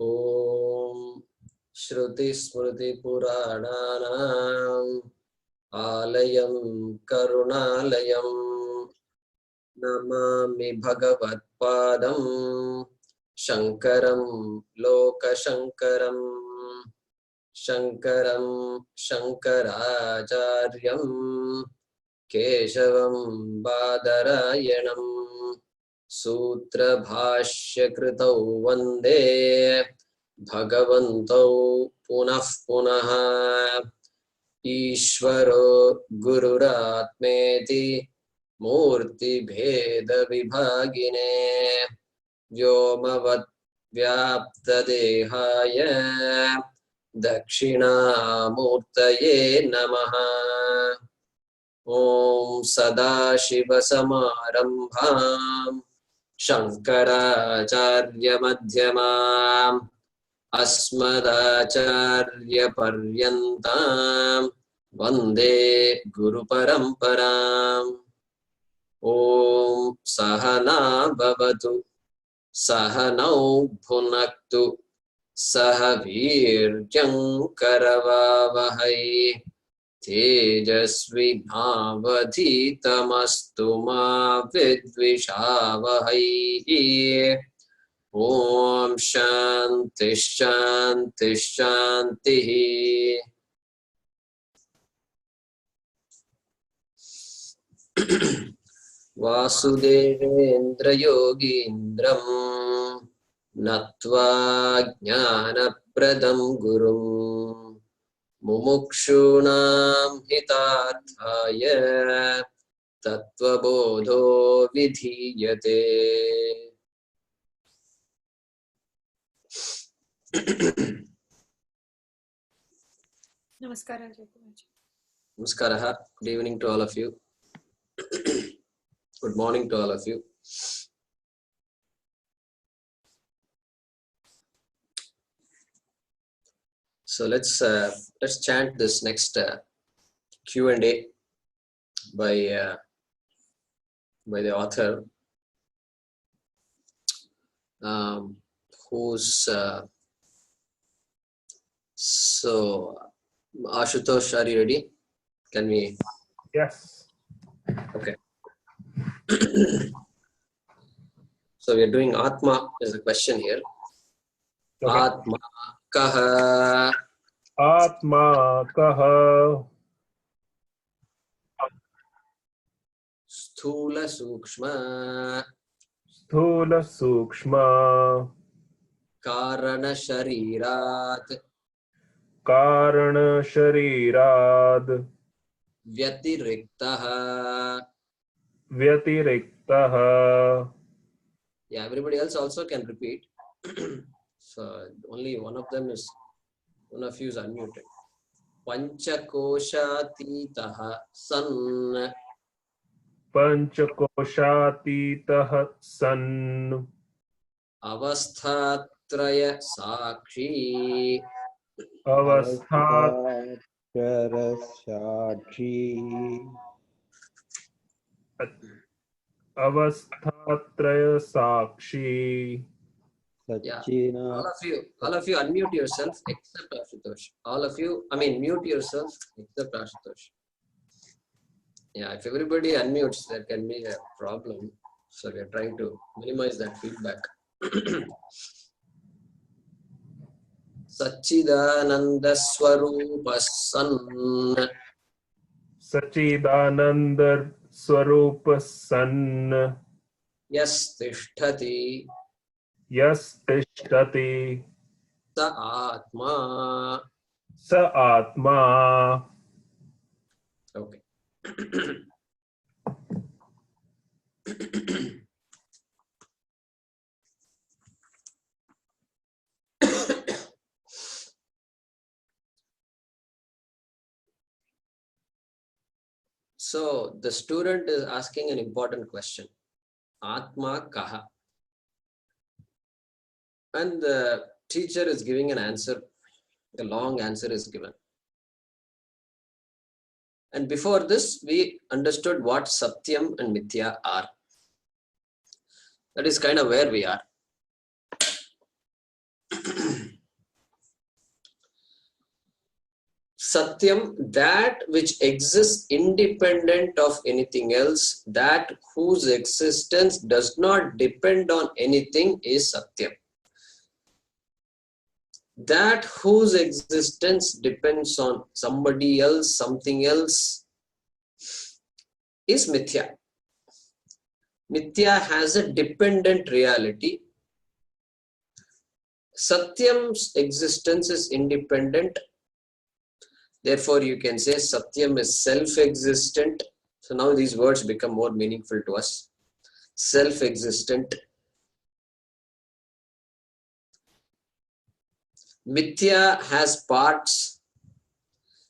Om Shruti Smriti Purananam Alayam Karunalayam Namami Bhagavat Padam Shankaram Lokashankaram Shankaram Shankaracharyam Keshavam Badarayanam Sutra Bhashya Kritau Vande Bhagavantau Punah Punaha Ishvaro Gururatmeti Murti Bheda Vibhagine Vyomavat Vyapta Dehaya Dakshinamurtaye Namaha. Om Sadashiva Samarambham Shankaracharya Madhyamam Asmadacharya Paryantam Vande Guru Paramparam. Om Sahana Bhavatu Sahanau Bhunaktu Sahavirjam Karavavahai Tejasvi Bhavadhitamastu ma vidvishavahai. Om Shanti Shanti Shanti. Vasudevendra Yogindram Natva Jnanapradam Gurum Mumukshunam Hitarthaya Tattvabodho Vidhiyate. Namaskara, Jayakumar. Namaskara. Good evening to all of you. Good morning to all of you. So let's chant this next Q&A by the author, who's so Ashutosh, are you ready? Can we? Yes. Okay. So we are doing Atma. There's a question here. Okay. Atma kaha. Atma kaha. Sthula sukshma. Sthula sukshma. Karana sharirat. Karana sharirad. Vyatiriktaha. Vyatiriktaha. Yeah, everybody else also can repeat. So only one of you is unmuted. Panchakoshatitaha san. Panchakoshatitaha san. Avasthatraya sakshi. Avasthat. Shankaracharya. Avasthatraya sakshi. Yeah. Sachina. All of you unmute yourself except Ashutosh. All of you, mute yourself except Ashutosh. Yeah, if everybody unmutes, there can be a problem. So we are trying to minimize that feedback. Satchidananda Swarupa San. Sachidananda Swarupa san. Yas Tishtati. Yas tishtati. Sa Atma. Sa Atma. Okay. So the student is asking an important question. Atma kaha. And the teacher is giving an answer. A long answer is given. And before this, we understood what Satyam and Mithya are. That is kind of where we are. Satyam, that which exists independent of anything else, that whose existence does not depend on anything is Satyam. That whose existence depends on somebody else, something else, is Mithya. Mithya has a dependent reality. Satyam's existence is independent. Therefore, you can say Satyam is self-existent. So now these words become more meaningful to us. Self-existent. Mithya has parts.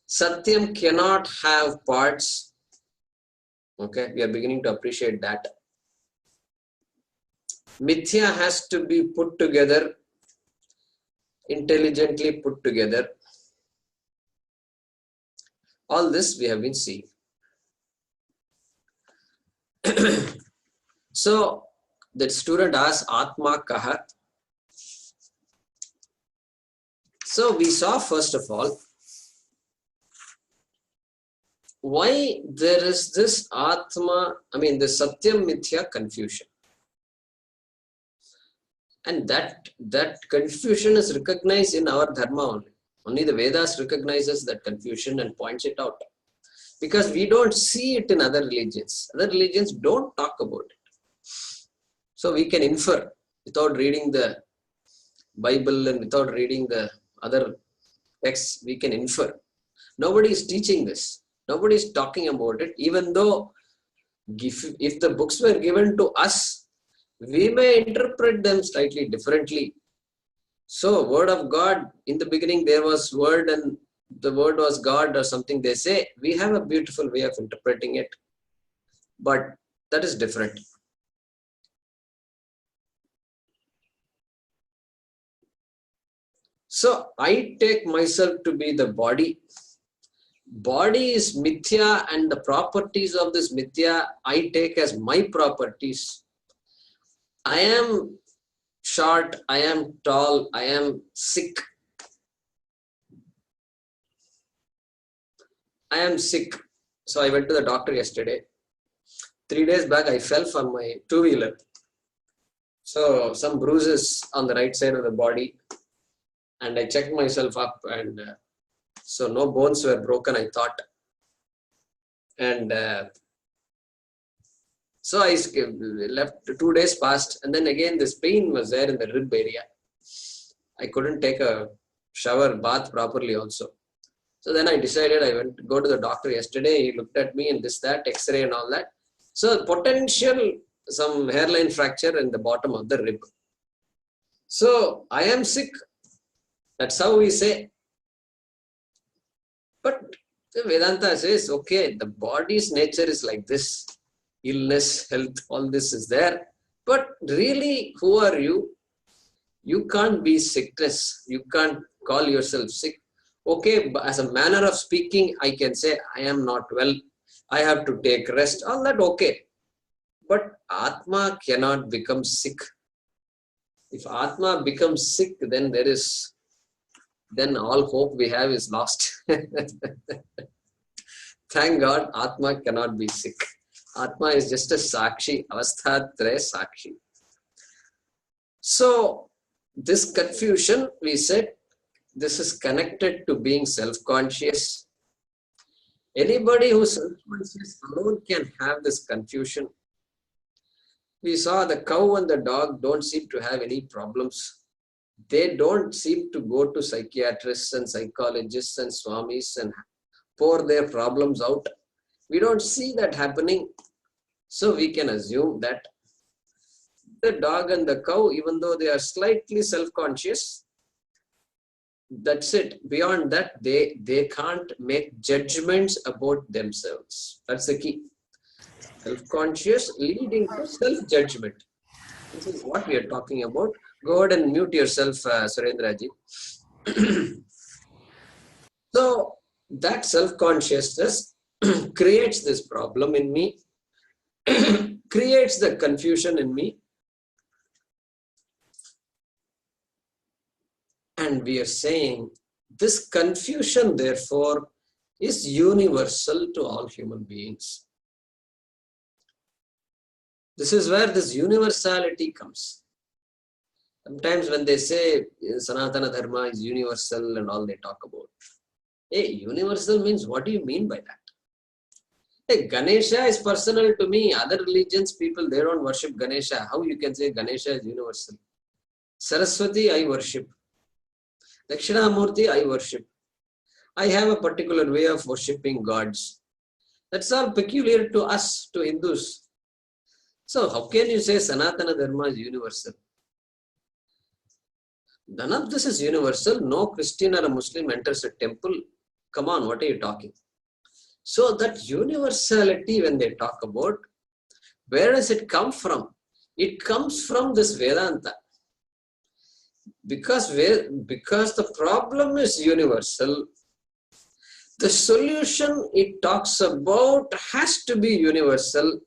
Satyam cannot have parts. Okay, we are beginning to appreciate that. Mithya has to be put together, intelligently put together. All this we have been seeing. So the student asks, Atma Kaha. So we saw first of all, why there is this Atma, the Satyam Mithya confusion. And that confusion is recognized in our dharma only. Only the Vedas recognizes that confusion and points it out. Because we don't see it in other religions. Other religions don't talk about it. So we can infer without reading the Bible and without reading the other texts, we can infer. Nobody is teaching this. Nobody is talking about it. Even though if the books were given to us, we may interpret them slightly differently. So, word of God, in the beginning there was word and the word was God or something they say. We have a beautiful way of interpreting it. But that is different. So, I take myself to be the body. Body is mithya and the properties of this mithya I take as my properties. I am short, I am tall, I am sick. I am sick. So I went to the doctor yesterday. 3 days back, I fell from my two-wheeler. So some bruises on the right side of the body. And I checked myself up and so no bones were broken, I thought. And so I left, 2 days passed, and then again this pain was there in the rib area. I couldn't take a shower, bath properly also. So then I decided I went to go to the doctor yesterday. He looked at me and this, that, X-ray and all that. So potential, some hairline fracture in the bottom of the rib. So I am sick. That's how we say. But Vedanta says, okay, the body's nature is like this. Illness, health, all this is there. But really, who are you? You can't be sickness. You can't call yourself sick. Okay, but as a manner of speaking, I can say, I am not well. I have to take rest. All that okay. But Atma cannot become sick. If Atma becomes sick, then then all hope we have is lost. Thank God, Atma cannot be sick. Atma is just a Sakshi, Avasthatraya Sakshi. So, this confusion, we said, this is connected to being self-conscious. Anybody who's self-conscious alone can have this confusion. We saw the cow and the dog don't seem to have any problems. They don't seem to go to psychiatrists and psychologists and swamis and pour their problems out. We don't see that happening. So we can assume that the dog and the cow, even though they are slightly self-conscious, that's it. Beyond that, they can't make judgments about themselves. That's the key. Self-conscious leading to self-judgment. This is what we are talking about. Go ahead and mute yourself, Surendraji. So that self-consciousness creates this problem in me, creates the confusion in me. And we are saying this confusion, therefore, is universal to all human beings. This is where this universality comes. Sometimes when they say Sanatana Dharma is universal and all they talk about. Hey, universal means what do you mean by that? Hey, Ganesha is personal to me. Other religions, people, they don't worship Ganesha. How you can say Ganesha is universal? Saraswati, I worship. Dakshinamurti, I worship. I have a particular way of worshipping gods. That's all peculiar to us, to Hindus. So how can you say Sanatana Dharma is universal? None of this is universal. No Christian or a Muslim enters a temple. Come on, what are you talking? So that universality when they talk about, where does it come from? It comes from this Vedanta. Because the problem is universal, the solution it talks about has to be universal.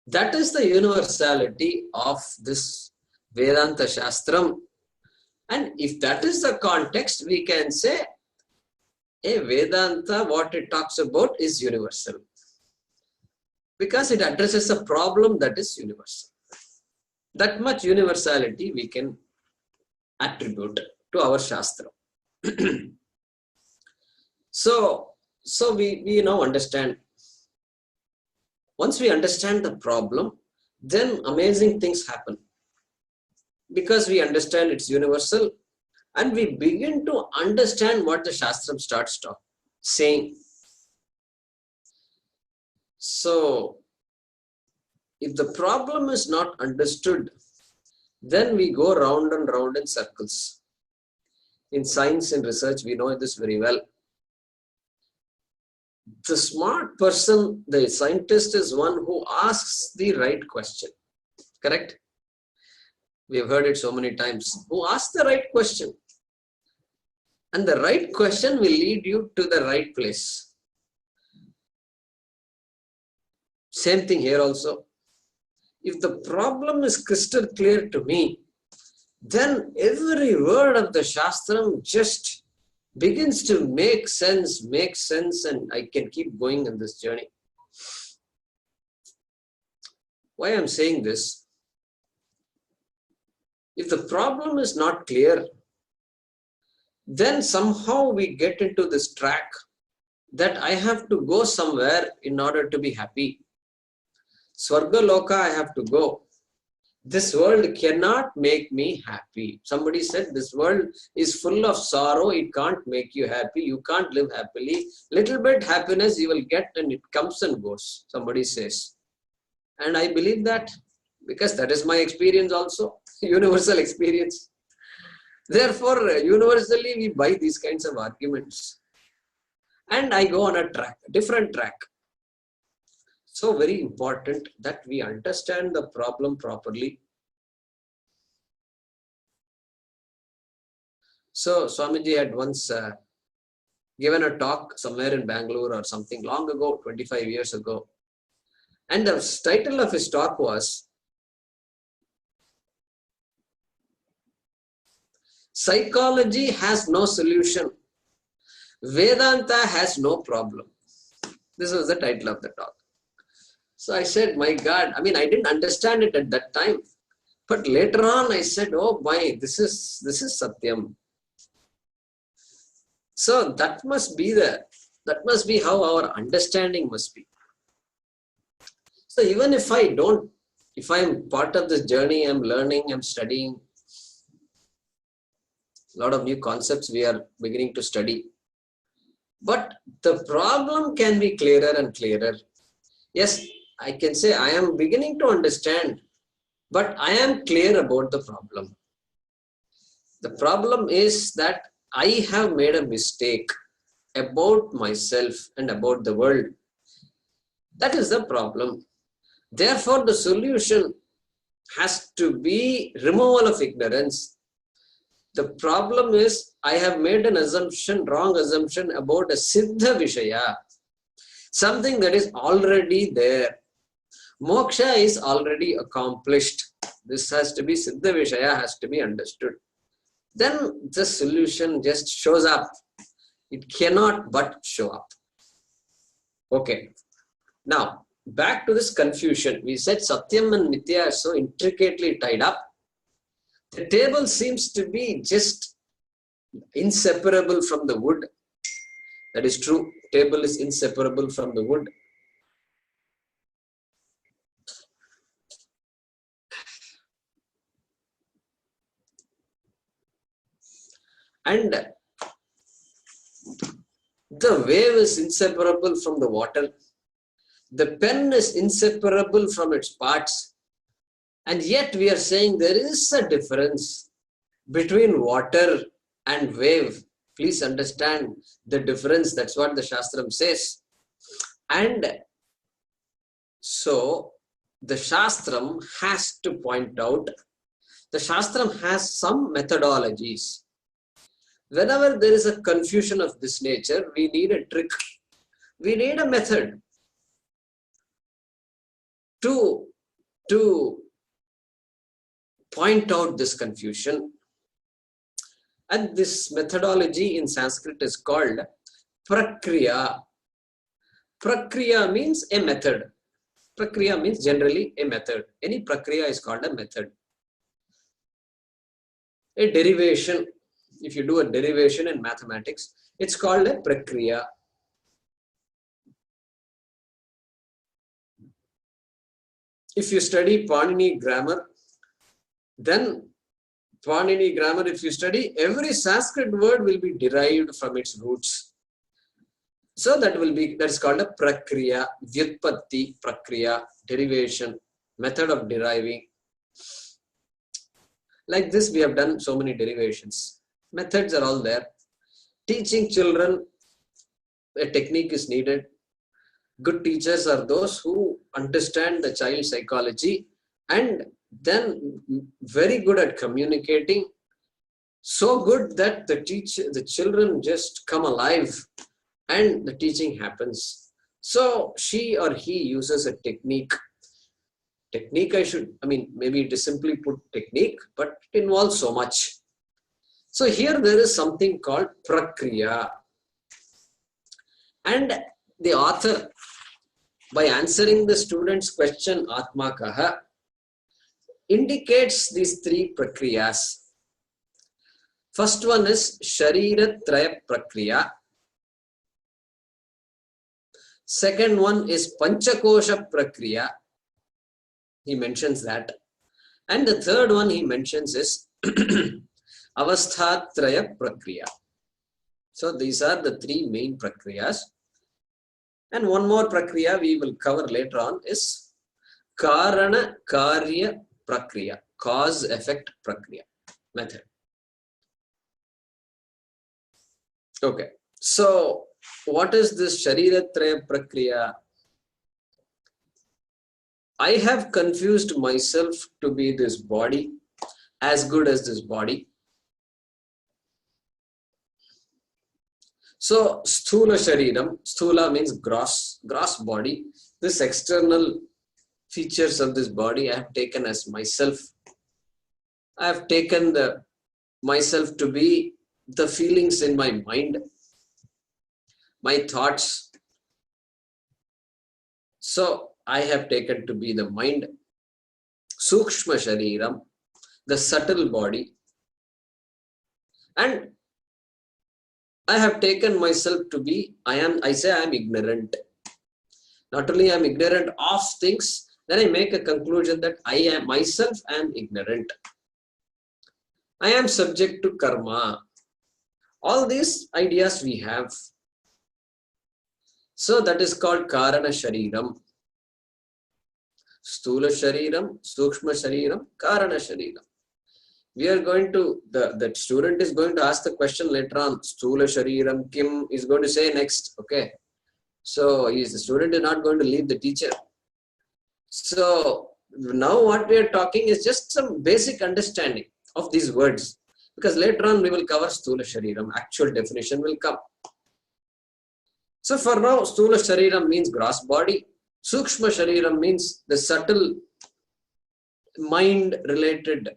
That is the universality of this Vedanta Shastram. And if that is the context, we can say, Vedanta, what it talks about is universal. Because it addresses a problem that is universal. That much universality we can attribute to our Shastra. So we now understand. Once we understand the problem, then amazing things happen. Because we understand it's universal, and we begin to understand what the Shastram starts saying. So, if the problem is not understood, then we go round and round in circles. In science and research, we know this very well. The smart person, the scientist, is one who asks the right question. Correct? We have heard it so many times. Who asks the right question? And the right question will lead you to the right place. Same thing here also. If the problem is crystal clear to me, then every word of the Shastram just begins to make sense, and I can keep going in this journey. Why I'm saying this? If the problem is not clear, then somehow we get into this track that I have to go somewhere in order to be happy. Swarga Loka I have to go. This world cannot make me happy. Somebody said this world is full of sorrow. It can't make you happy. You can't live happily. Little bit happiness you will get and it comes and goes. Somebody says. And I believe that because that is my experience also. Universal experience. Therefore, universally we buy these kinds of arguments. And I go on a track, a different track. So very important that we understand the problem properly. So Swamiji had once given a talk somewhere in Bangalore or something long ago, 25 years ago. And the title of his talk was Psychology has no solution. Vedanta has no problem. This was the title of the talk. So I said, my God, I mean, I didn't understand it at that time. But later on, I said, oh my, this is Satyam. So that must be how our understanding must be. So even if I'm part of this journey, I'm learning, I'm studying, a lot of new concepts we are beginning to study. But the problem can be clearer and clearer. Yes, I can say I am beginning to understand, but I am clear about the problem. The problem is that I have made a mistake about myself and about the world. That is the problem. Therefore, the solution has to be removal of ignorance. The problem is I have made an assumption, wrong assumption about a Siddha Vishaya. Something that is already there. Moksha is already accomplished. This has to be Siddha Vishaya, has to be understood. Then the solution just shows up. It cannot but show up. Okay. Now, back to this confusion. We said Satyam and Mithya are so intricately tied up. The table seems to be just inseparable from the wood. That is true. Table is inseparable from the wood. And the wave is inseparable from the water. The pen is inseparable from its parts. And yet we are saying there is a difference between water and wave. Please understand the difference. That's what the Shastram says. And so the Shastram has to point out, the Shastram has some methodologies. Whenever there is a confusion of this nature, we need a trick. We need a method to point out this confusion. And this methodology in Sanskrit is called prakriya. Prakriya means a method. Prakriya means generally a method. Any prakriya is called a method. A derivation, if you do a derivation in mathematics, it's called a prakriya. If you study Panini grammar, then Panini grammar, if you study, every Sanskrit word will be derived from its roots. So that is called a prakriya, vyutpatti, prakriya, derivation, method of deriving. Like this, we have done so many derivations. Methods are all there. Teaching children, a technique is needed. Good teachers are those who understand the child psychology and then very good at communicating. So good that the children just come alive and the teaching happens. So she or he uses a technique. Technique, maybe it is simply put technique, but it involves so much. So here there is something called prakriya. And the author, by answering the student's question, Atma Kaha, indicates these three prakriyas. First one is Sharira Traya Prakriya. Second one is Panchakosha Prakriya. He mentions that. And the third one he mentions is Avasthatraya Prakriya. So these are the three main prakriyas. And one more prakriya we will cover later on is Karana Karya Prakriya, cause-effect prakriya method. Okay, so what is this Shariratraya Prakriya? I have confused myself to be this body, as good as this body. So, Sthula Shariram, Sthula means gross body. This external features of this body I have taken as myself. I have taken myself to be the feelings in my mind, my thoughts. So I have taken to be the mind. Sukshma Shariram, the subtle body. And I have taken myself to be, I say I am ignorant. Not only I am ignorant of things, then I make a conclusion that I am myself am ignorant. I am subject to karma. All these ideas we have. So that is called Karana Shariram. Sthula Shariram, Sukshma Shariram, Karana Shariram. We are going to, the student is going to ask the question later on. Sthula Shariram, Kim is going to say next. Okay. So the student is not going to leave the teacher. So now what we are talking is just some basic understanding of these words. Because later on we will cover Sthula Shariram. Actual definition will come. So for now, Sthula Shariram means gross body. Sukshma Shariram means the subtle mind-related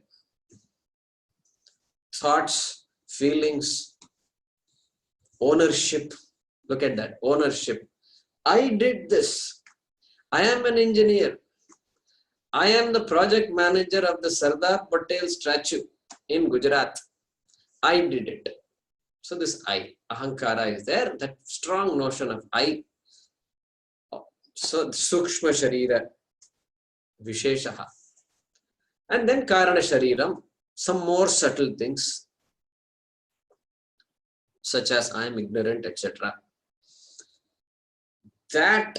thoughts, feelings. ownership. Look at that, ownership. I did this. I am an engineer. I am the project manager of the Sardar Patel statue in Gujarat. I did it. So this I, ahankara is there, that strong notion of I. So sukshma sharira, visheshaha. And then karana shariram, some more subtle things, such as I am ignorant, etc. That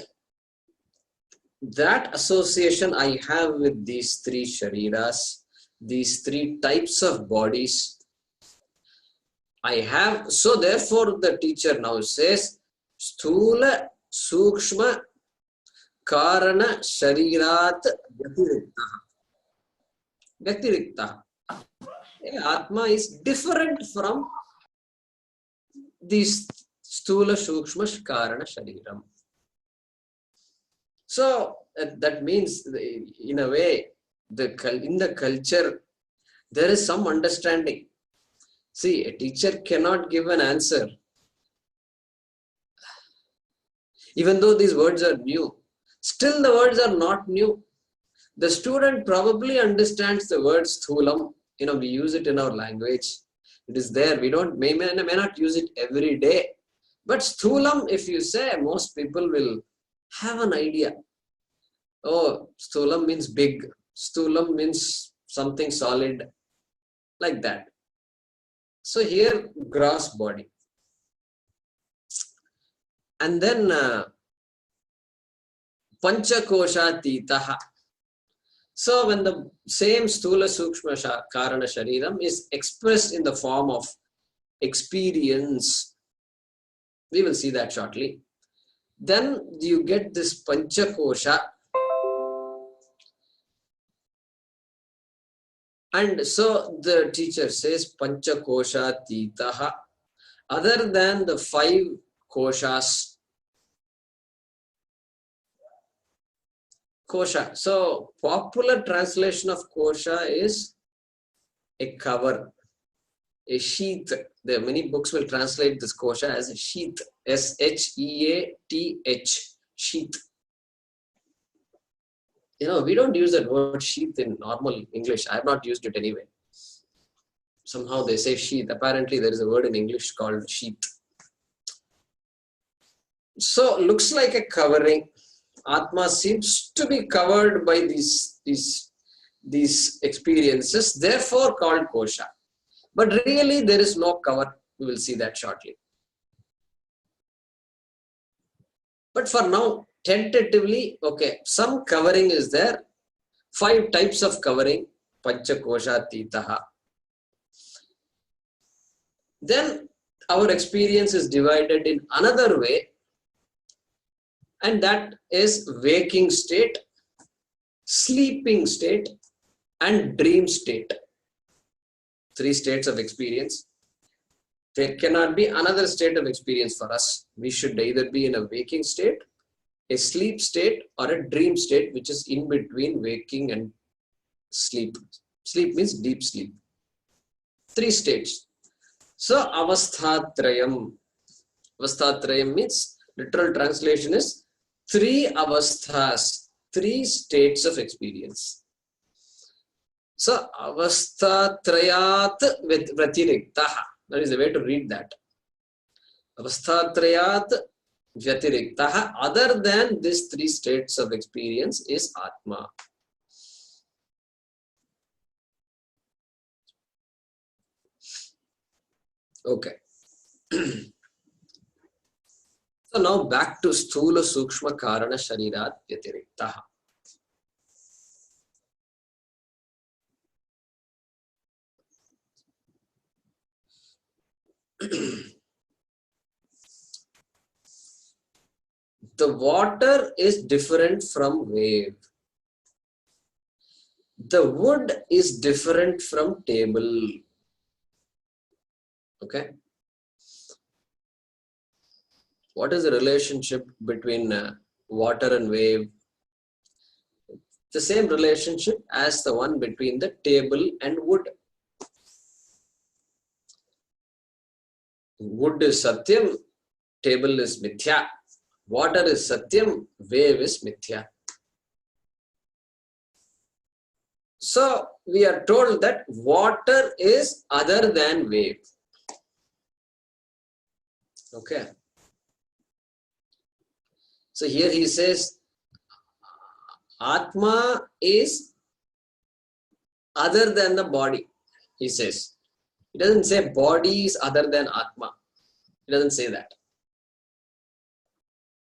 association I have with these three shariras, these three types of bodies, I have. So therefore the teacher now says, Sthula Sukshma Karana Sharirat Vyatirikta. Atma is different from these Sthula Sukshma Karana Shariram. So that means, in a way, in the culture, there is some understanding. See, a teacher cannot give an answer. Even though these words are new, still the words are not new. The student probably understands the word sthulam. We use it in our language. It is there. We may not use it every day. But sthulam, if you say, most people will have an idea. Oh, sthulam means big. Sthulam means something solid. Like that. So here, gross body. And then panchakosha titaha. So when the same sthula sukshma karana shariram is expressed in the form of experience, we will see that shortly. Then you get this panchakosha. And so the teacher says panchakosha titaha. Other than the 5 koshas. Kosha. So popular translation of kosha is a cover, a sheath. There many books will translate this kosha as a sheath. S-H-E-A-T-H. Sheath. We don't use that word sheath in normal English. I have not used it anyway. Somehow they say sheath. Apparently there is a word in English called sheath. So looks like a covering. Atma seems to be covered by these experiences, therefore called kosha. But really there is no cover. We will see that shortly. But for now, tentatively, okay, some covering is there. 5 types of covering. Panchakosha titaha. Then our experience is divided in another way. And that is waking state, sleeping state, and dream state. 3 states of experience. There cannot be another state of experience for us. We should either be in a waking state, a sleep state, or a dream state, which is in between waking and sleep. Sleep means deep sleep. 3 states. So, avasthatrayam. Avasthatrayam means, literal translation is 3 avasthas, 3 states of experience. So, avasthatrayat vyatiriktaha. That is the way to read that. Avasthatrayat vyatiriktaha. Other than these 3 states of experience is Atma. Okay. So now back to Sthula Sukshma Karana Sharirat Vyatiriktaha. The water is different from wave. The wood is different from table. Okay. What is the relationship between water and wave? The same relationship as the one between the table and wood. Wood is Satyam, table is Mithya. Water is Satyam, wave is Mithya. So we are told that water is other than wave. Okay. So here he says, Atma is other than the body, he says. He doesn't say body is other than Atma. He doesn't say that.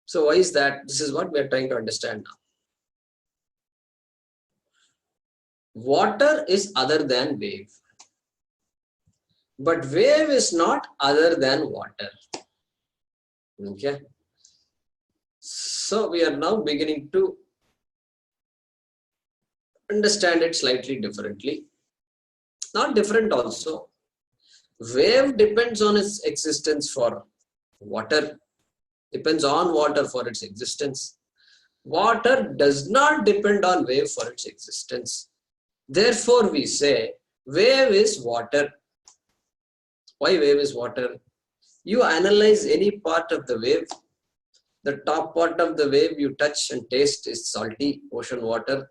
So why is that? This is what we are trying to understand now. Water is other than wave. But wave is not other than water. Okay. So we are now beginning to understand it slightly differently. Not different also. Wave depends on its existence for water. Depends on water for its existence. Water does not depend on wave for its existence. Therefore, we say wave is water. Why wave is water? You analyze any part of the wave. The top part of the wave you touch and taste is salty, ocean water.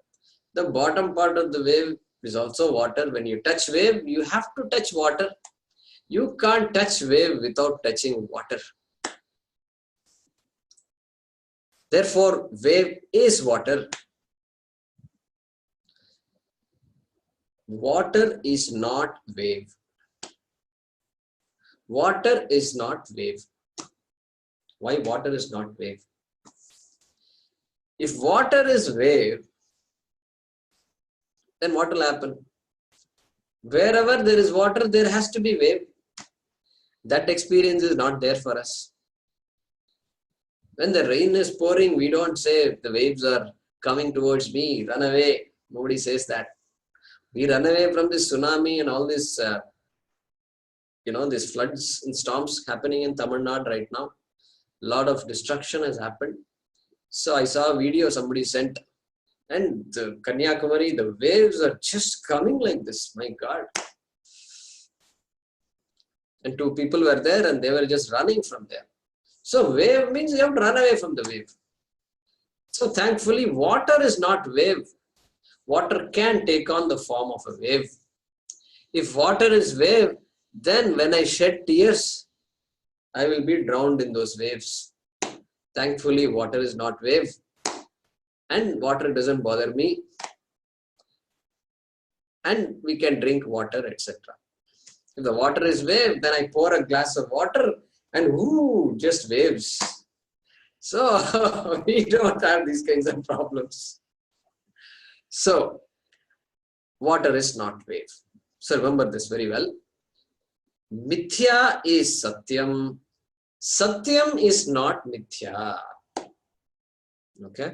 The bottom part of the wave is also water. When you touch wave, you have to touch water. You can't touch wave without touching water. Therefore, wave is water. Water is not wave. Water is not wave. Why water is not wave? If water is wave, then what will happen? Wherever there is water, there has to be wave. That experience is not there for us. When the rain is pouring, we don't say the waves are coming towards me, run away. Nobody says that. We run away from this tsunami and all this, these floods and storms happening in Tamil Nadu right now. A lot of destruction has happened. So I saw a video somebody sent, and the Kanyakumari, the waves are just coming like this. My God. And two people were there and they were just running from there. So wave means you have to run away from the wave. So thankfully, water is not wave. Water can take on the form of a wave. If water is wave, then when I shed tears, I will be drowned in those waves. Thankfully, water is not wave. And water doesn't bother me. And we can drink water, etc. If the water is wave, then I pour a glass of water and whoo, just waves. So we don't have these kinds of problems. So water is not wave. So remember this very well. Mithya is Satyam. Satyam is not Mithya. Okay.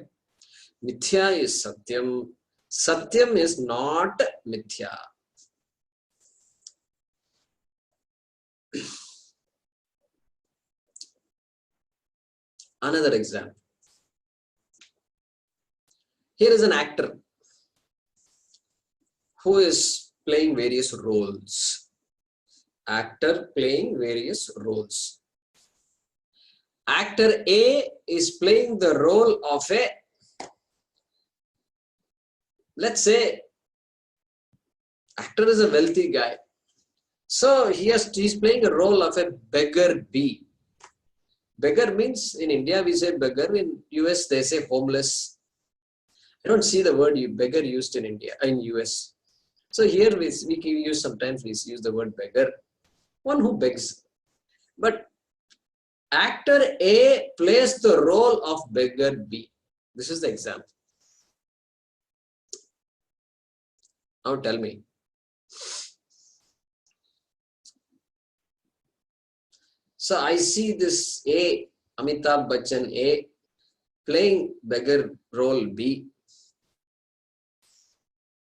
Mithya is Satyam. Satyam is not Mithya. Another example. Here is an actor who is playing various roles. Actor playing various roles. Actor A is playing the role of a, let's say, actor is a wealthy guy. So he's playing a role of a beggar B. Beggar means, in India we say beggar, in US they say homeless. I don't see the word beggar used in India, in US. So here we use, sometimes we use the word beggar, one who begs. But actor A plays the role of beggar B. This is the example. Now tell me. So I see this A, Amitabh Bachchan A, playing beggar role B.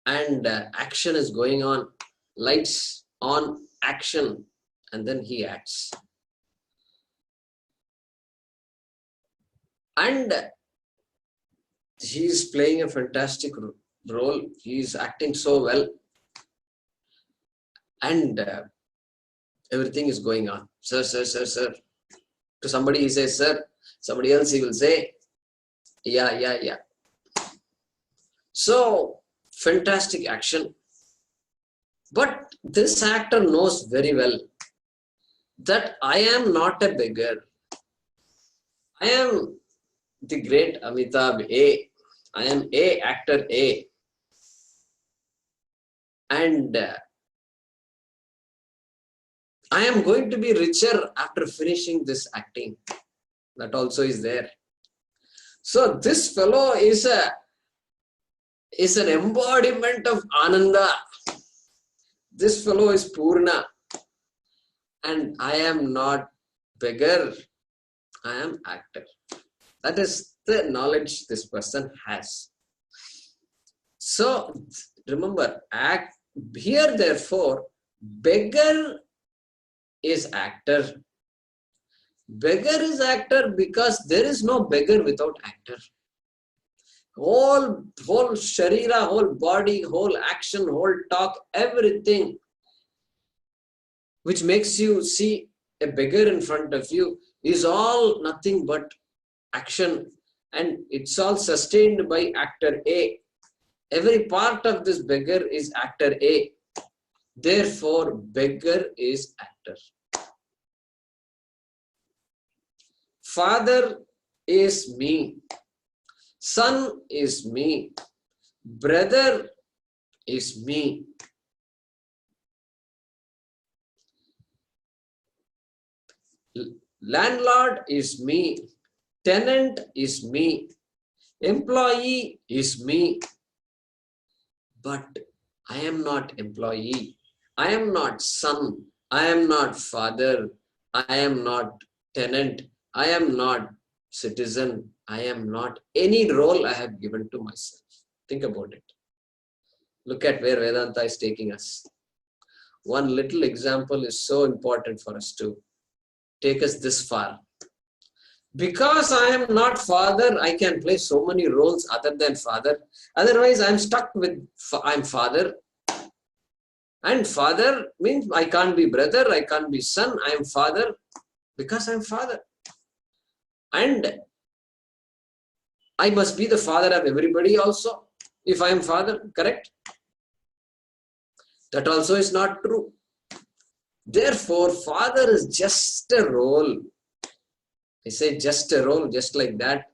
And action is going on. Lights on, action. And then he acts. And he's playing a fantastic role. He's acting so well. And Everything is going on. Sir, sir, sir, sir. To somebody he says, sir. Somebody else he will say, yeah, yeah, yeah. So, fantastic action. But this actor knows very well that I am not a beggar. I am the great Amitabh A. I am A, actor A. And I am going to be richer after finishing this acting. That also is there. So this fellow is an embodiment of Ananda. This fellow is Purna. And I am not beggar. I am actor. That is the knowledge this person has. So remember, here therefore, beggar is actor. Beggar is actor because there is no beggar without actor. Whole sharira, whole body, whole action, whole talk, everything which makes you see a beggar in front of you is all nothing but action, and it's all sustained by actor A. Every part of this beggar is actor A. Therefore, beggar is actor. Father is me. Son is me. Brother is me. Landlord is me. Tenant is me. Employee is me. But I am not employee. I am not son. I am not father. I am not tenant. I am not citizen. I am not any role I have given to myself. Think about it. Look at where Vedanta is taking us. One little example is so important for us to take us this far. Because I am not father, I can play so many roles other than father. Otherwise, I am stuck with I am father. And father means I can't be brother, I can't be son, I am father because I am father. And I must be the father of everybody also if I am father, correct? That also is not true. Therefore, father is just a role. I say just a role, just like that.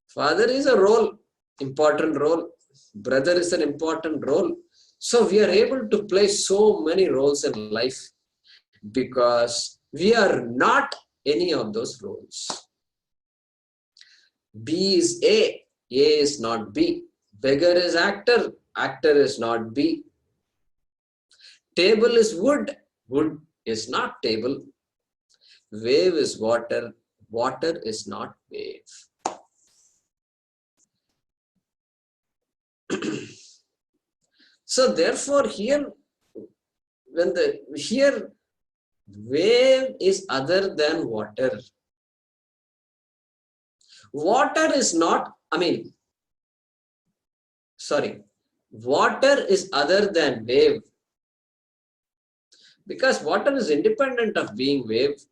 Father is a role, important role. Brother is an important role. So we are able to play so many roles in life because we are not any of those roles. B is A is not B. Beggar is actor is not B. Table is wood is not table. Wave is water is not wave. So therefore here, wave is other than water. Water is not, water is other than wave. Because water is independent of being wave.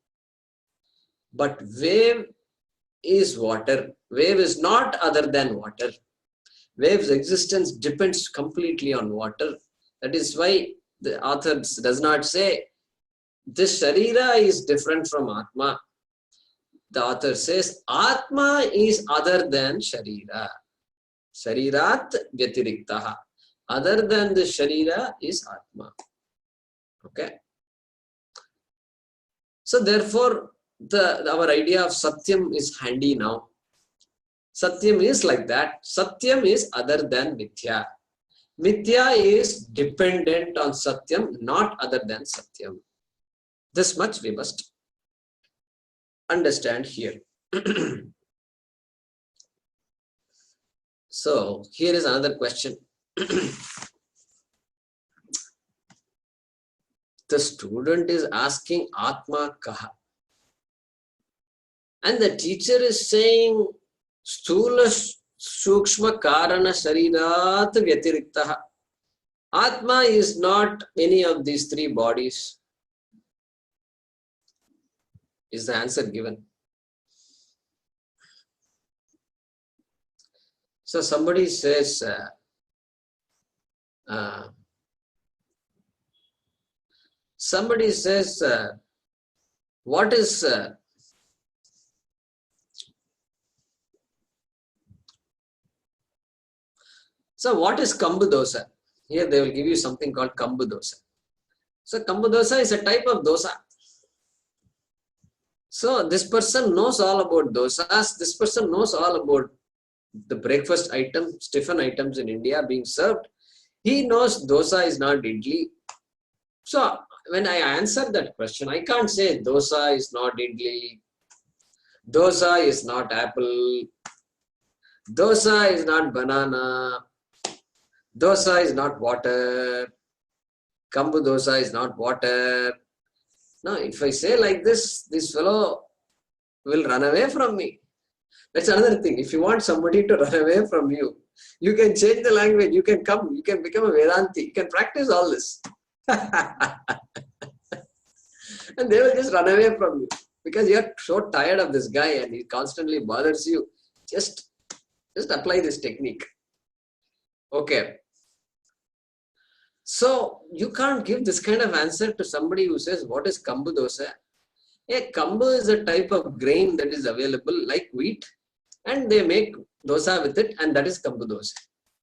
But wave is water. Wave is not other than water. Wave's existence depends completely on water. That is why the author does not say, this Sharira is different from Atma. The author says, Atma is other than Sharira. Sharirat Vyatiriktaha. Other than the Sharira is Atma. Okay? So therefore, our idea of Satyam is handy now. Satyam is like that. Satyam is other than Mithya. Mithya is dependent on Satyam, not other than Satyam. This much we must understand here. So, here is another question. The student is asking Atma Kaha. And the teacher is saying, Stula Sukshma Karana Sharirat Vyatiriktaha. Atma is not any of these three bodies. is the answer given. So somebody says, what is Kambu dosa? Here they will give you something called Kambu dosa. So Kambu dosa is a type of dosa. So this person knows all about dosas. This person knows all about the breakfast items, tiffin items in India being served. He knows dosa is not idli. So when I answer that question, I can't say dosa is not idli, dosa is not apple, dosa is not banana, dosa is not water, Kambu dosa is not water. Now, if I say like this fellow will run away from me. That's another thing. If you want somebody to run away from you, you can change the language. You can come. You can become a Vedanti. You can practice all this. And they will just run away from you. Because you are so tired of this guy and he constantly bothers you. Just apply this technique. Okay. So, you can't give this kind of answer to somebody who says, what is Kambu dosa? A Kambu is a type of grain that is available like wheat. And they make dosa with it, and that is Kambu dosa.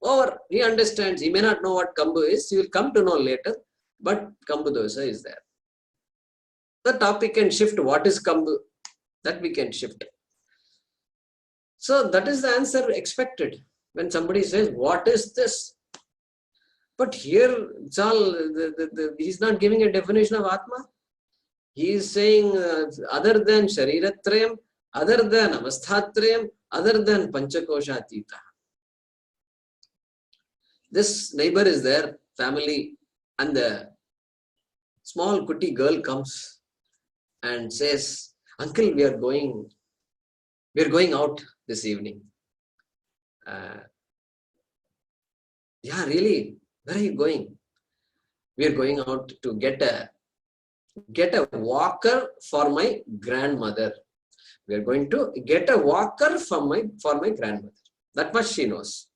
Or he understands, he may not know what Kambu is, he will come to know later, but Kambu dosa is there. The topic can shift, what is Kambu? That we can shift. So that is the answer expected when somebody says, what is this? But here, it's all, he's not giving a definition of Atma. He is saying, other than Shariratrayam, other than Avasthatrayam, other than Panchakosha Atita. This neighbor is there, family, and the small kuti girl comes and says, Uncle, we are going out this evening. Yeah, really? Where are you going? We are going out to get a walker for my grandmother. We are going to get a walker for my grandmother. That much she knows.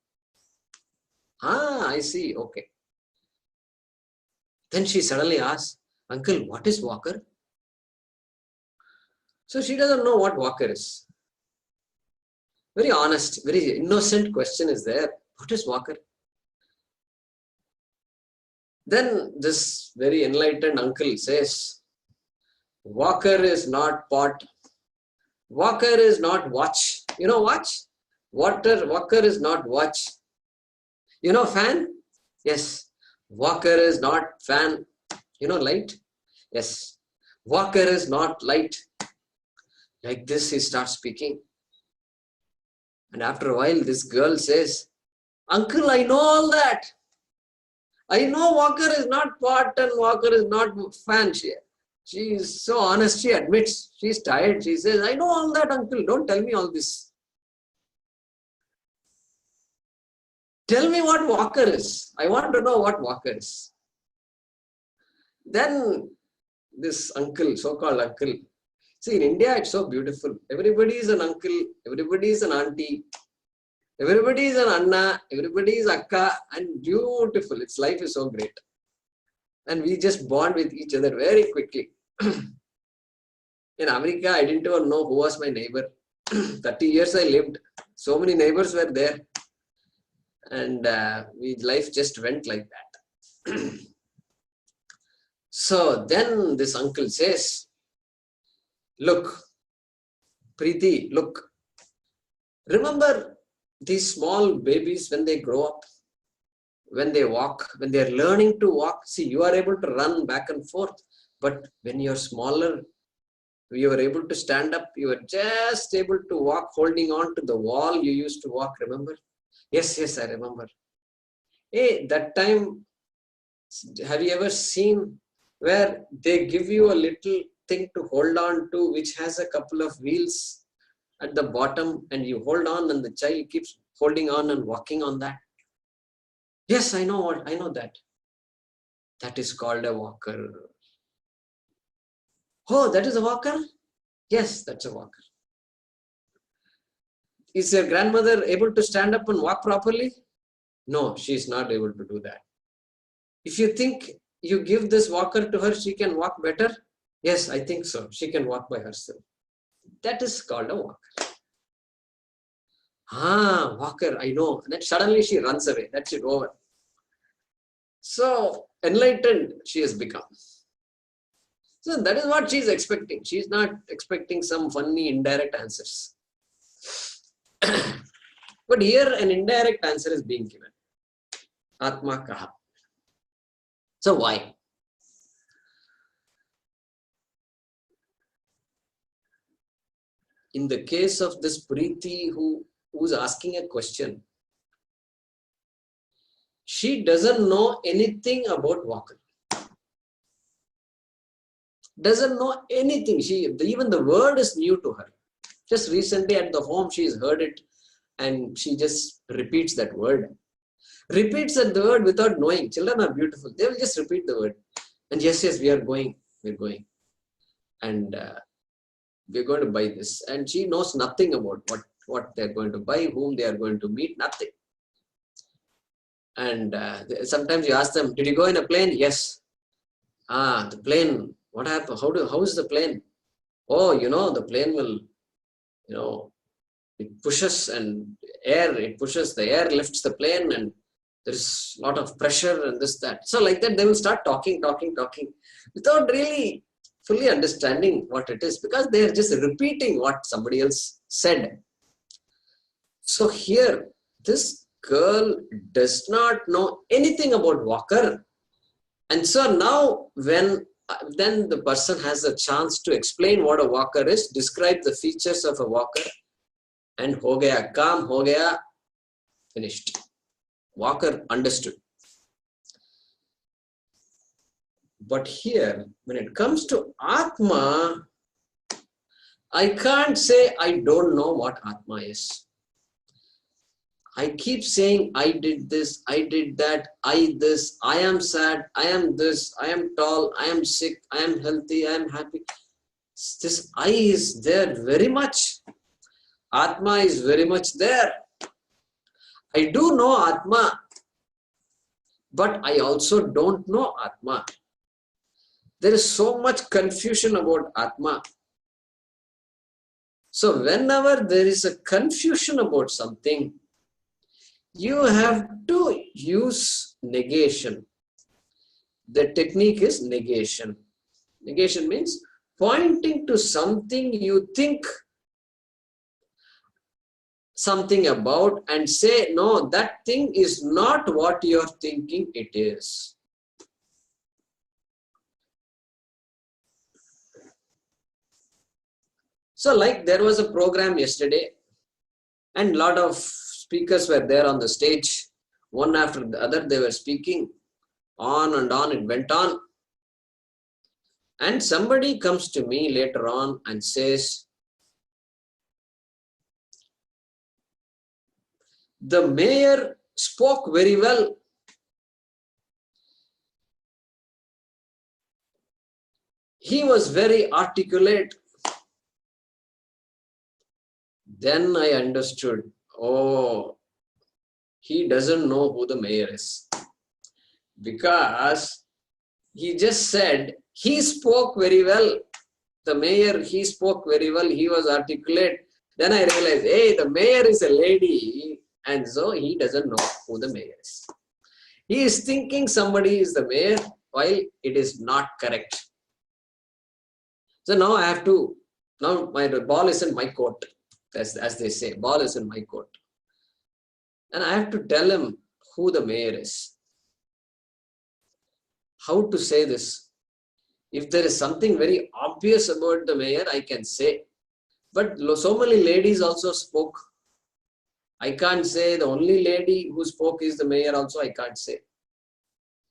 I see. Okay. Then she suddenly asks, Uncle, what is walker? So she doesn't know what walker is. Very honest, very innocent question is there. What is walker? Then this very enlightened uncle says, walker is not pot. Walker is not watch. You know watch? Walker is not watch. You know fan? Yes. Walker is not fan. You know light? Yes. Walker is not light. Like this he starts speaking. And after a while this girl says, Uncle, I know all that. I know walker is not pot and walker is not fan. She is so honest, she admits. She is tired. She says, I know all that, uncle. Don't tell me all this. Tell me what walker is. I want to know what walker is. Then this uncle, so-called uncle. See, in India, it's so beautiful. Everybody is an uncle. Everybody is an auntie. Everybody is an Anna, everybody is Akka, and beautiful. Its life is so great. And we just bond with each other very quickly. In America, I didn't even know who was my neighbor. 30 years I lived. So many neighbors were there. And life just went like that. So then this uncle says, look, Preeti, look. Remember these small babies when they grow up, when they walk, when they are learning to walk. See, you are able to run back and forth. But when you are smaller, you are able to stand up. You are just able to walk, holding on to the wall you used to walk, remember? Yes, I remember. Hey, that time, have you ever seen where they give you a little thing to hold on to, which has a couple of wheels at the bottom, and you hold on and the child keeps holding on and walking on that? Yes, I know that. That is called a walker. Oh, that is a walker? Yes, that's a walker. Is your grandmother able to stand up and walk properly? No, she is not able to do that. If you think you give this walker to her, she can walk better? Yes, I think so. She can walk by herself. That is called a walker. Walker, I know. And then suddenly she runs away. That's it, over. So enlightened she has become. So that is what she is expecting. She is not expecting some funny indirect answers. But here an indirect answer is being given. Atma kaha. So why? In the case of this Preeti who's asking a question, she doesn't know anything about walker. Doesn't know anything. Even the word is new to her. Just recently at the home she has heard it and she just repeats that word. Repeats that word without knowing. Children are beautiful. They will just repeat the word. And yes, we are going. We're going. And we're going to buy this. And she knows nothing about what they're going to buy, whom they are going to meet, nothing. And sometimes you ask them, did you go in a plane? Yes. The plane, what happened? How is the plane? Oh, the plane will, it pushes and the air lifts the plane and there's a lot of pressure and this, that. So like that, they will start talking without really fully understanding what it is because they are just repeating what somebody else said. So here, this girl does not know anything about walker. And so now then the person has a chance to explain what a walker is, describe the features of a walker, and ho gaya, kaam ho gaya, finished. Walker understood. But here, when it comes to Atma, I can't say I don't know what Atma is. I keep saying I did this, I did that, I am sad, I am this, I am tall, I am sick, I am healthy, I am happy. This I is there very much. Atma is very much there. I do know Atma, but I also don't know Atma. There is so much confusion about Atma. So whenever there is a confusion about something, you have to use negation. The technique is negation. Negation means pointing to something you think something about and say, no, that thing is not what you're thinking it is. So like there was a program yesterday and a lot of speakers were there on the stage. One after the other they were speaking. On and on it went on. And somebody comes to me later on and says, the mayor spoke very well. He was very articulate. Then I understood, oh, he doesn't know who the mayor is. Because he just said, he spoke very well. The mayor, he spoke very well. He was articulate. Then I realized, hey, the mayor is a lady. And so he doesn't know who the mayor is. He is thinking somebody is the mayor while it is not correct. So now I have to, now my ball is in my court. As they say, ball is in my court. And I have to tell him who the mayor is. How to say this? If there is something very obvious about the mayor, I can say. But so many ladies also spoke. I can't say the only lady who spoke is the mayor also, I can't say.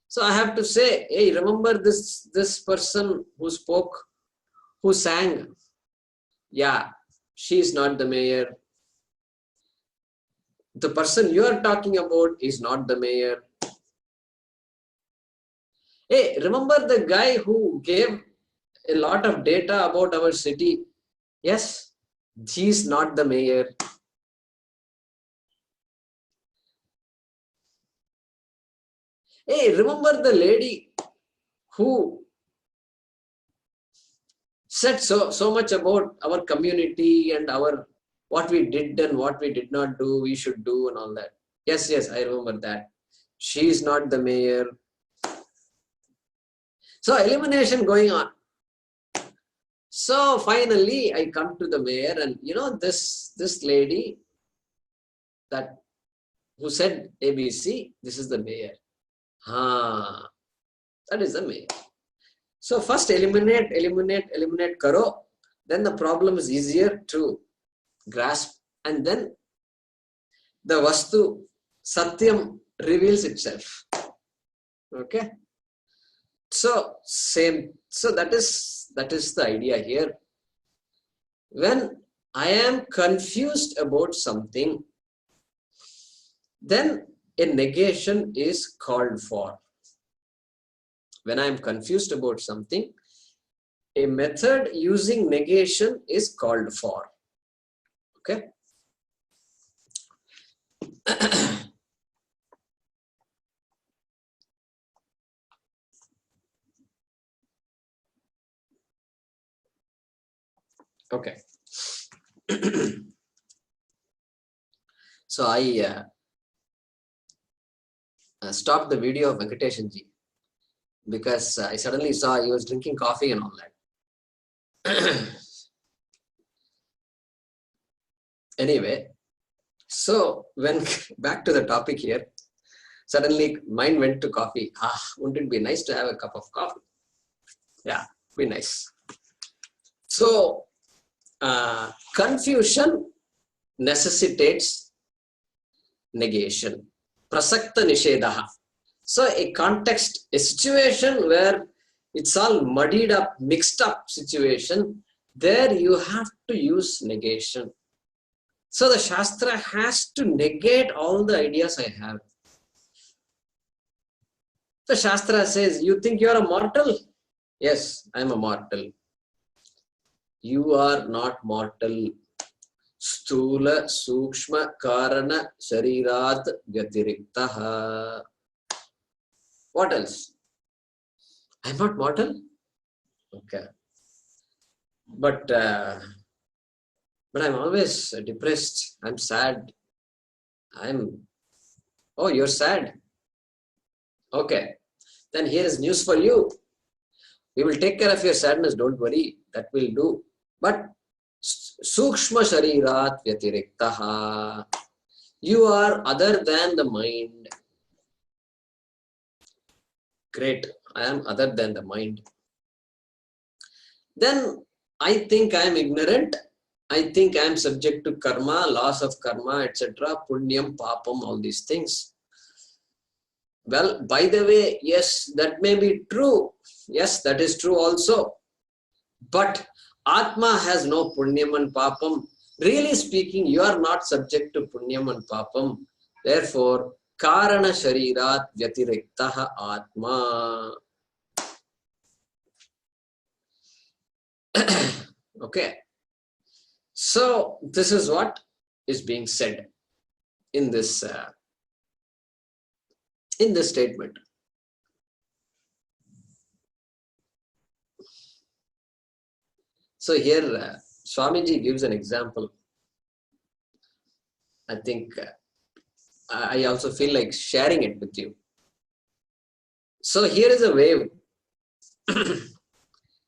So I have to say, hey, remember this person who spoke, who sang? Yeah, she is not the mayor. The person you are talking about is not the mayor. Hey, remember the guy who gave a lot of data about our city? Yes, he is not the mayor. Hey, remember the lady who said so much about our community and our what we did and what we did not do, we should do and all that. Yes, I remember that. She is not the mayor. So elimination going on. So finally I come to the mayor, and this lady that who said ABC, this is the mayor. That is the mayor. So first eliminate karo, then the problem is easier to grasp, and then the vastu satyam reveals itself. Okay. So that is the idea here. When I am confused about something, then a negation is called for. When I am confused about something, a method using negation is called for. Okay. Okay. So I stopped the video of Venkateshanji because I suddenly saw he was drinking coffee and all that. Anyway, so when back to the topic here, suddenly mind went to coffee. Wouldn't it be nice to have a cup of coffee? Yeah, be nice. So confusion necessitates negation. Prasakta nishedaha. So a context, a situation where it's all muddied up, mixed up situation, there you have to use negation. So the Shastra has to negate all the ideas I have. The Shastra says, you think you are a mortal? Yes, I am a mortal. You are not mortal. Stula, Sukshma, Karana, Sharirat, Vyatiriktaha. What else? I am not mortal? Okay. But I'm always depressed. I'm sad. Oh, you're sad? Okay. Then here is news for you. We will take care of your sadness. Don't worry. That will do. But Sukshma Sharirat Vyatiriktaha. You are other than the mind. Great. I am other than the mind. Then I think I am ignorant. I think I am subject to karma, laws of karma, etc. Punyam, papam, all these things. Well, by the way, yes, that may be true. Yes, that is true also. But Atma has no punyam and papam. Really speaking, you are not subject to punyam and papam. Therefore, karana sharirat vyatiriktaha atma. Okay. So this is what is being said in this statement. So here Swamiji gives an example. I think I also feel like sharing it with you. So here is a wave.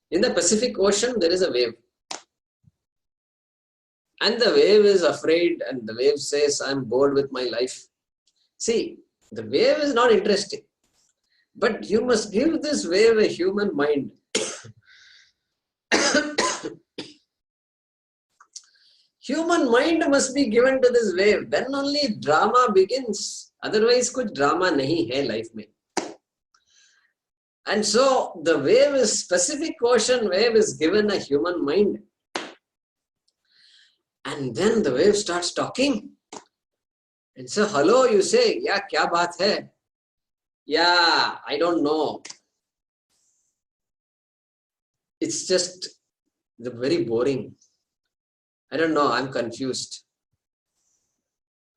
In the Pacific Ocean, there is a wave. And the wave is afraid, and the wave says, I'm bored with my life. See, the wave is not interesting. But you must give this wave a human mind. Human mind must be given to this wave. Then only drama begins. Otherwise, kuch drama nahi hai life mein. And so the wave is Pacific Ocean wave is given a human mind. And then the wave starts talking. And so, hello, you say, yeah, kya baat hai? Yeah, I don't know. It's just very boring. I don't know. I'm confused.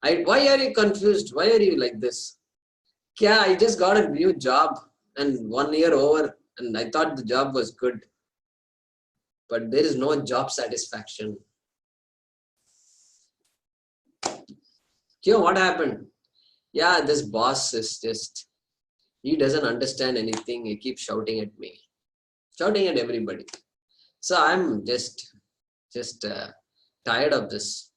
Why are you confused? Why are you like this? Yeah, I just got a new job and 1 year over and I thought the job was good. But there is no job satisfaction. What happened? Yeah, this boss is just, he doesn't understand anything. He keeps shouting at me, shouting at everybody. So I'm just tired of this.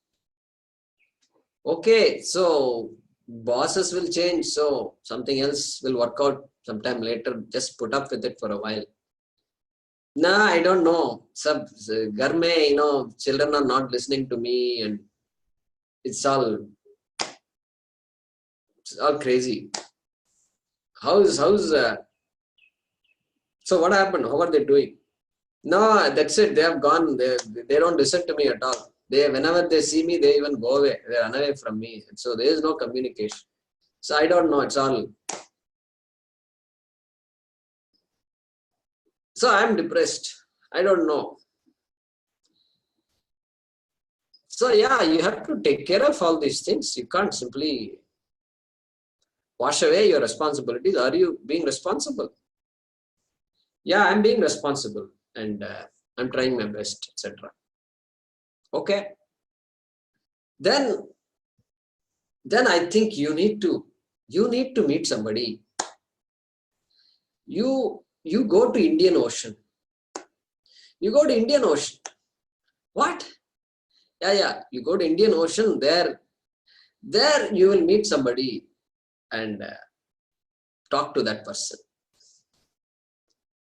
Okay, so bosses will change. So something else will work out sometime later. Just put up with it for a while. Nah, I don't know. Ghar mein, children are not listening to me and it's all crazy. So what happened? How are they doing? No, that's it. They have gone. They don't listen to me at all. Whenever they see me, they even go away. They run away from me. So there is no communication. So I don't know. It's all. So I'm depressed. I don't know. So yeah, you have to take care of all these things. You can't simply wash away your responsibilities. Are you being responsible? Yeah, I'm being responsible and I'm trying my best, etc. Okay. Then I think you need to meet somebody. You go to Indian Ocean. You go to Indian Ocean. What? Yeah. You go to Indian Ocean. There you will meet somebody and talk to that person.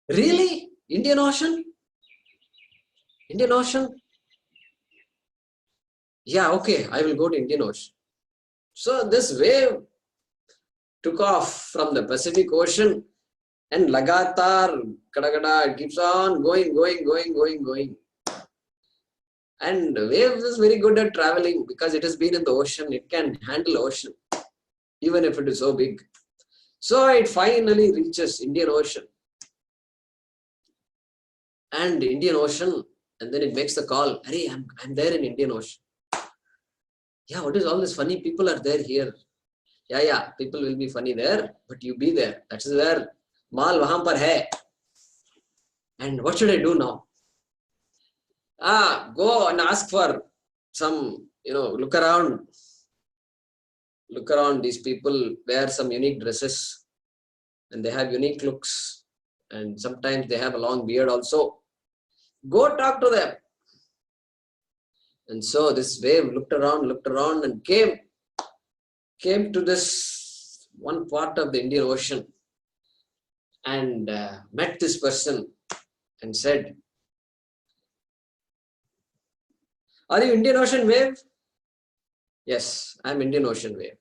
Really? Indian Ocean? Indian Ocean? Yeah, okay. I will go to Indian Ocean. So this wave took off from the Pacific Ocean and lagatar, kadagada, it keeps on going. And wave is very good at traveling because it has been in the ocean. It can handle ocean, even if it is so big. So it finally reaches Indian Ocean. And Indian Ocean, and then it makes the call, hey, I'm there in Indian Ocean. Yeah, what is all this funny people are there here? Yeah, people will be funny there, but you be there. That is where Mal wahan par hai. And what should I do now? Go and ask for some, look around these people, wear some unique dresses and they have unique looks and sometimes they have a long beard also. Go talk to them. And so this wave looked around and came to this one part of the Indian Ocean and met this person and said, are you Indian Ocean wave? Yes, I'm Indian Ocean wave.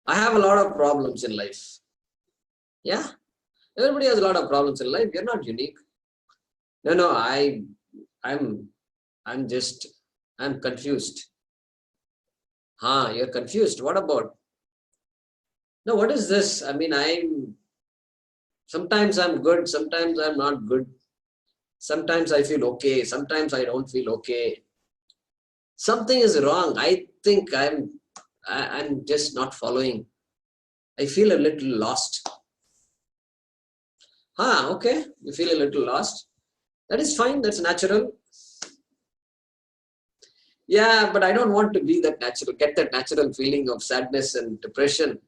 I have a lot of problems in life. Yeah, everybody has a lot of problems in life. You're not unique. No, I'm confused. You're confused. What about? No, what is this? I mean, sometimes I'm good, sometimes I'm not good. Sometimes I feel okay, sometimes I don't feel okay. Something is wrong. I think I'm just not following. I feel a little lost. Okay. You feel a little lost. That is fine. That's natural. Yeah, but I don't want to be that natural, get that natural feeling of sadness and depression.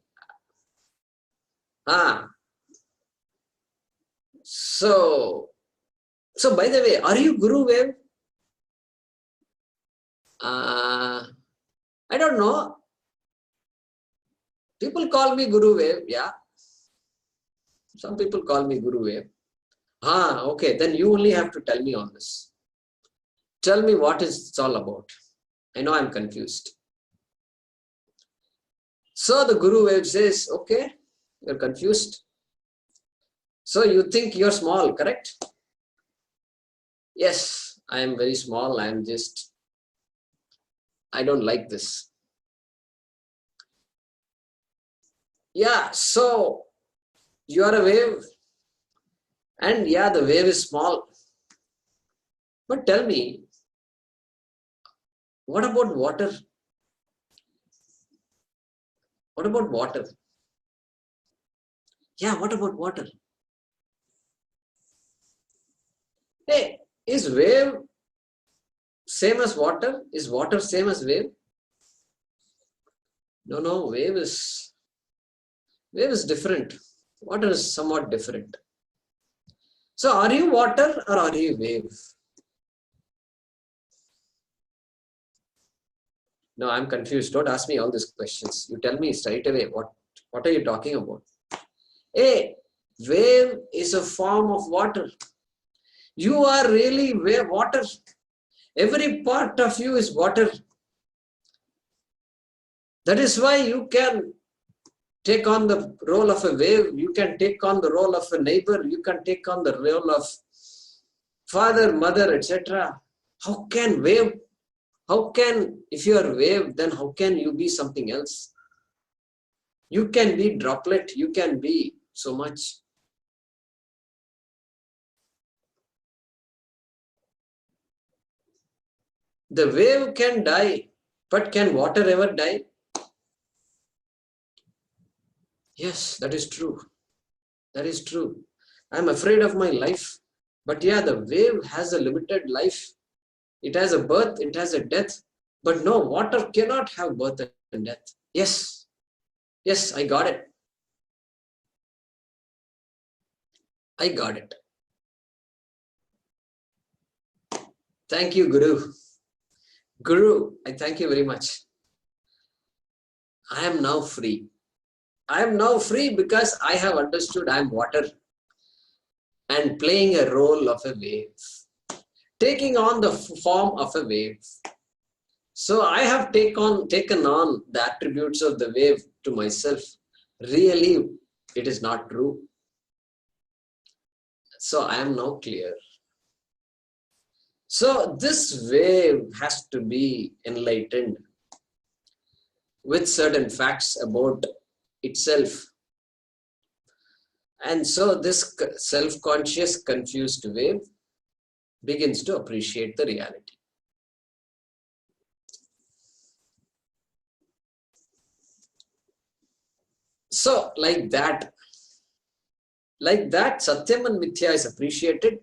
So by the way, are you Guru wave? I don't know. People call me Guru wave. Yeah. Some people call me Guru wave. Okay. Then you only have to tell me on this. Tell me what it's all about. I know I'm confused. So the Guru wave says, okay, you're confused. So you think you're small, correct? Yes, I am very small. I don't like this. Yeah, so you are a wave. And yeah, the wave is small. But tell me, what about water? What about water? Yeah, what about water? Hey, is wave same as water? Is water same as wave? No, wave is different. Water is somewhat different. So are you water or are you wave? No, I'm confused. Don't ask me all these questions. You tell me straight away, what are you talking about? A wave is a form of water. You are really water. Every part of you is water. That is why you can take on the role of a wave. You can take on the role of a neighbor. You can take on the role of father, mother, etc. How can wave? How can, if you are wave, then how can you be something else? You can be droplet. You can be so much. The wave can die, but can water ever die? Yes, that is true. That is true. I'm afraid of my life. But yeah, the wave has a limited life. It has a birth, it has a death. But no, water cannot have birth and death. Yes. Yes, I got it. I got it. Thank you, Guru. Guru, I thank you very much. I am now free. I am now free because I have understood I am water and playing a role of a wave, taking on the form of a wave. So I have taken on the attributes of the wave to myself. Really, it is not true. So I am now clear. So this wave has to be enlightened with certain facts about itself. And so this self-conscious, confused wave begins to appreciate the reality. So like that, Satyam and Mithya is appreciated.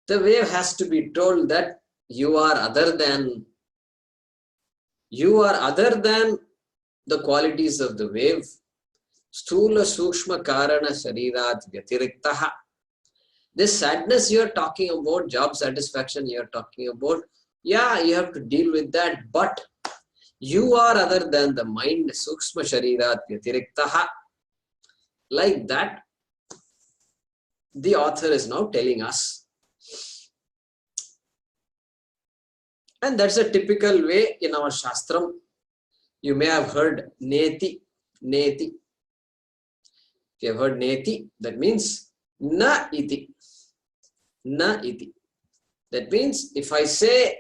The wave has to be told that you are other than the qualities of the wave. Sthula Sukshma Karana Sharirat Vyatiriktaha. This sadness you are talking about, job satisfaction you are talking about, yeah, you have to deal with that, but you are other than the mind, Sukshma Sharirat Vyatiriktaha. Like that, the author is now telling us. And that's a typical way in our Shastram. You may have heard Neti. Neti. If you have heard Neti, that means Na iti. Na iti. That means if I say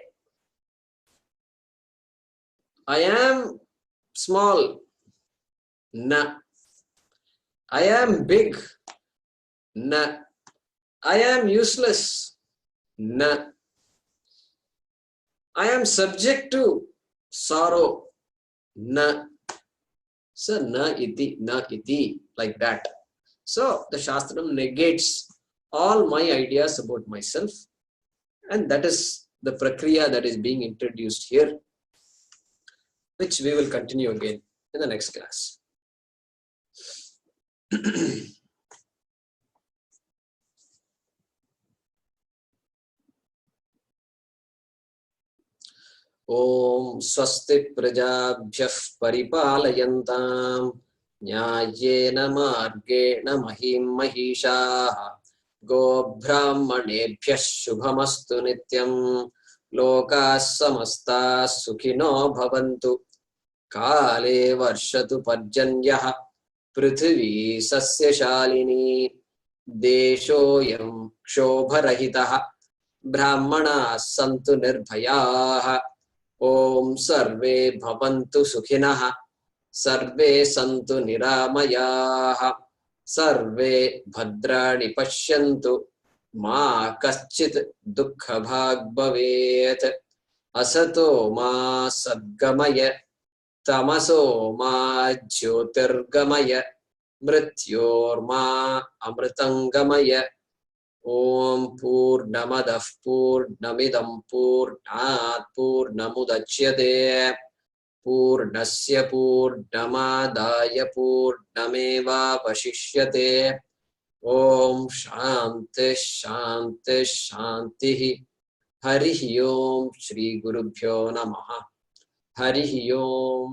I am small, Na. I am big, Na. I am useless, Na. I am subject to sorrow, Na. So na iti, like that. So the Shastram negates all my ideas about myself, and that is the prakriya that is being introduced here, which we will continue again in the next class. Om swasti prajabhyah paripalayantam nyayena margena mahim mahishaah go brahmanebhyah shubhamastu nityam lokas samastas sukhino bhavantu kale varshatu parjanyah prithvi sasyashalini deshoyam kshobarahitah brahmana santu nirbhayah. Om sarve bhavantu sukhinah, sarve santu niramayah, sarve bhadrani pashyantu, मा कश्चित् दुःखभाग् भवेत् असतो मा सद्गमय तमसो मा ज्योतिर्गमय मृत्योर्मा अमृतंगमय ओम पूर्णमदः पूर्णमिदं पूर्णात् पूर्णमुदच्यते पूर्णस्य पूर्णमादाय पूर्णमेवावशिष्यते ओम शांति शांति शांति हरि ओम श्री गुरुभ्यो नमः हरि ओम।